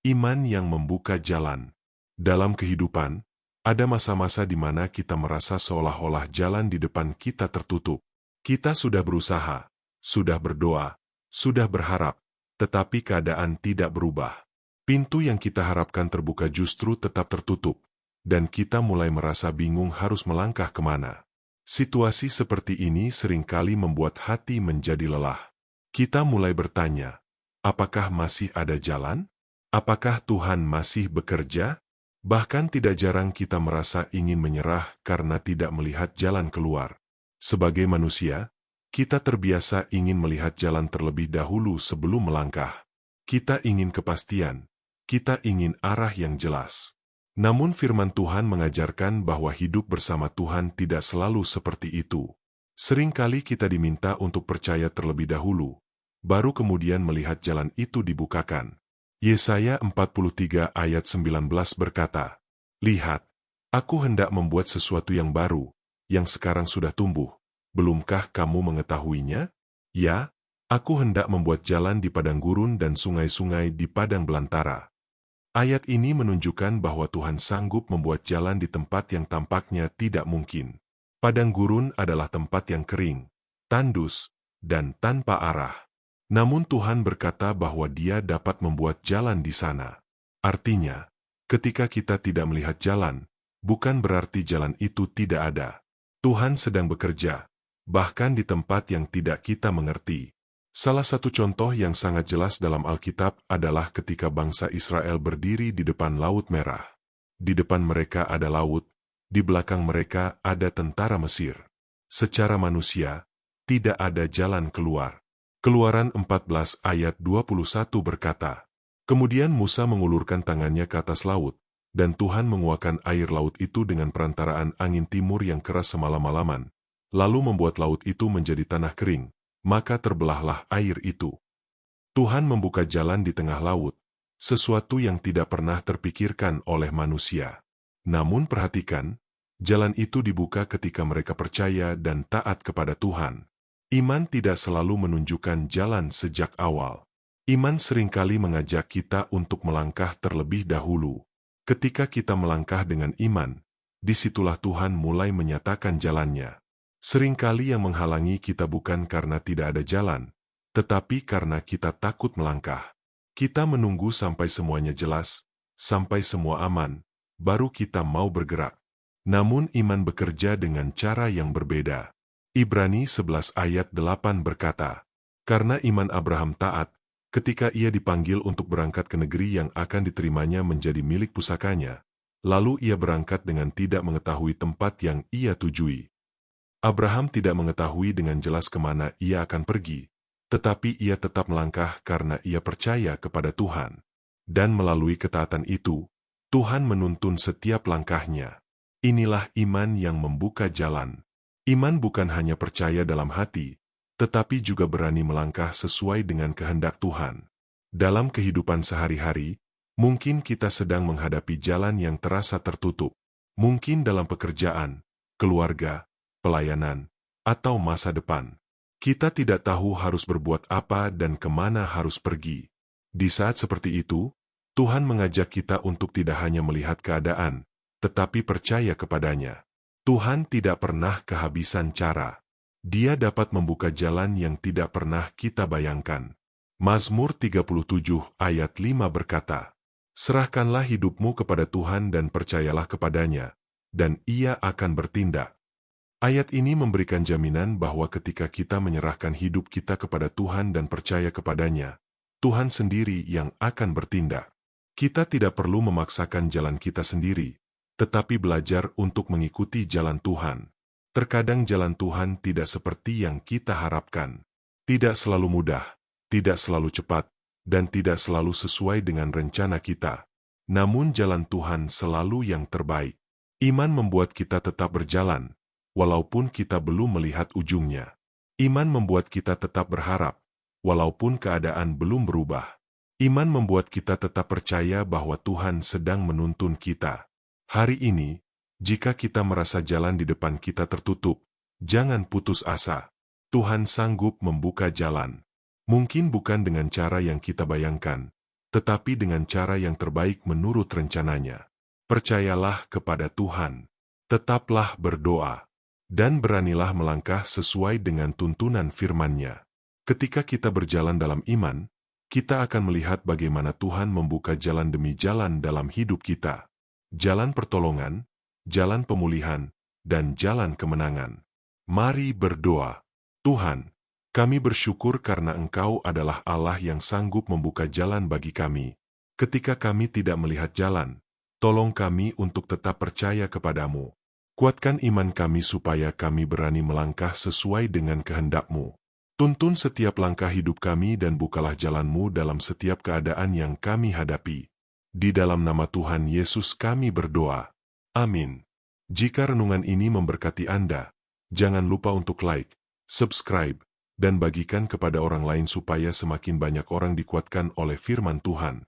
Iman yang membuka jalan. Dalam kehidupan, ada masa-masa di mana kita merasa seolah-olah jalan di depan kita tertutup. Kita sudah berusaha, sudah berdoa, sudah berharap, tetapi keadaan tidak berubah. Pintu yang kita harapkan terbuka justru tetap tertutup, dan kita mulai merasa bingung harus melangkah kemana. Situasi seperti ini seringkali membuat hati menjadi lelah. Kita mulai bertanya, apakah masih ada jalan? Apakah Tuhan masih bekerja? Bahkan tidak jarang kita merasa ingin menyerah karena tidak melihat jalan keluar. Sebagai manusia, kita terbiasa ingin melihat jalan terlebih dahulu sebelum melangkah. Kita ingin kepastian, kita ingin arah yang jelas. Namun firman Tuhan mengajarkan bahwa hidup bersama Tuhan tidak selalu seperti itu. Seringkali kita diminta untuk percaya terlebih dahulu, baru kemudian melihat jalan itu dibukakan. Yesaya 43 ayat 19 berkata, "Lihat, aku hendak membuat sesuatu yang baru, yang sekarang sudah tumbuh. Belumkah kamu mengetahuinya? Ya, aku hendak membuat jalan di padang gurun dan sungai-sungai di padang belantara." Ayat ini menunjukkan bahwa Tuhan sanggup membuat jalan di tempat yang tampaknya tidak mungkin. Padang gurun adalah tempat yang kering, tandus, dan tanpa arah. Namun Tuhan berkata bahwa Dia dapat membuat jalan di sana. Artinya, ketika kita tidak melihat jalan, bukan berarti jalan itu tidak ada. Tuhan sedang bekerja, bahkan di tempat yang tidak kita mengerti. Salah satu contoh yang sangat jelas dalam Alkitab adalah ketika bangsa Israel berdiri di depan Laut Merah. Di depan mereka ada laut, di belakang mereka ada tentara Mesir. Secara manusia, tidak ada jalan keluar. Keluaran 14 ayat 21 berkata, "Kemudian Musa mengulurkan tangannya ke atas laut, dan Tuhan menguakkan air laut itu dengan perantaraan angin timur yang keras semalam-malaman, lalu membuat laut itu menjadi tanah kering. Maka terbelahlah air itu." Tuhan membuka jalan di tengah laut, sesuatu yang tidak pernah terpikirkan oleh manusia. Namun perhatikan, jalan itu dibuka ketika mereka percaya dan taat kepada Tuhan. Iman tidak selalu menunjukkan jalan sejak awal. Iman seringkali mengajak kita untuk melangkah terlebih dahulu. Ketika kita melangkah dengan iman, disitulah Tuhan mulai menyatakan jalannya. Seringkali yang menghalangi kita bukan karena tidak ada jalan, tetapi karena kita takut melangkah. Kita menunggu sampai semuanya jelas, sampai semua aman, baru kita mau bergerak. Namun iman bekerja dengan cara yang berbeda. Ibrani 11 ayat 8 berkata, "Karena iman Abraham taat, ketika ia dipanggil untuk berangkat ke negeri yang akan diterimanya menjadi milik pusakanya, lalu ia berangkat dengan tidak mengetahui tempat yang ia tujui." Abraham tidak mengetahui dengan jelas kemana ia akan pergi, tetapi ia tetap melangkah karena ia percaya kepada Tuhan. Dan melalui ketaatan itu, Tuhan menuntun setiap langkahnya. Inilah iman yang membuka jalan. Iman bukan hanya percaya dalam hati, tetapi juga berani melangkah sesuai dengan kehendak Tuhan. Dalam kehidupan sehari-hari, mungkin kita sedang menghadapi jalan yang terasa tertutup. Mungkin dalam pekerjaan, keluarga, pelayanan, atau masa depan. Kita tidak tahu harus berbuat apa dan kemana harus pergi. Di saat seperti itu, Tuhan mengajak kita untuk tidak hanya melihat keadaan, tetapi percaya kepadanya. Tuhan tidak pernah kehabisan cara. Dia dapat membuka jalan yang tidak pernah kita bayangkan. Mazmur 37 ayat 5 berkata, "Serahkanlah hidupmu kepada Tuhan dan percayalah kepadanya, dan Ia akan bertindak." Ayat ini memberikan jaminan bahwa ketika kita menyerahkan hidup kita kepada Tuhan dan percaya kepadanya, Tuhan sendiri yang akan bertindak. Kita tidak perlu memaksakan jalan kita sendiri, tetapi belajar untuk mengikuti jalan Tuhan. Terkadang jalan Tuhan tidak seperti yang kita harapkan. Tidak selalu mudah, tidak selalu cepat, dan tidak selalu sesuai dengan rencana kita. Namun jalan Tuhan selalu yang terbaik. Iman membuat kita tetap berjalan, walaupun kita belum melihat ujungnya. Iman membuat kita tetap berharap, walaupun keadaan belum berubah. Iman membuat kita tetap percaya bahwa Tuhan sedang menuntun kita. Hari ini, jika kita merasa jalan di depan kita tertutup, jangan putus asa. Tuhan sanggup membuka jalan. Mungkin bukan dengan cara yang kita bayangkan, tetapi dengan cara yang terbaik menurut rencananya. Percayalah kepada Tuhan, tetaplah berdoa, dan beranilah melangkah sesuai dengan tuntunan firman-Nya. Ketika kita berjalan dalam iman, kita akan melihat bagaimana Tuhan membuka jalan demi jalan dalam hidup kita. Jalan pertolongan, jalan pemulihan, dan jalan kemenangan. Mari berdoa. Tuhan, kami bersyukur karena Engkau adalah Allah yang sanggup membuka jalan bagi kami. Ketika kami tidak melihat jalan, tolong kami untuk tetap percaya kepadamu. Kuatkan iman kami supaya kami berani melangkah sesuai dengan kehendak-Mu. Tuntun setiap langkah hidup kami dan bukalah jalan-Mu dalam setiap keadaan yang kami hadapi. Di dalam nama Tuhan Yesus kami berdoa. Amin. Jika renungan ini memberkati Anda, jangan lupa untuk like, subscribe, dan bagikan kepada orang lain supaya semakin banyak orang dikuatkan oleh firman Tuhan.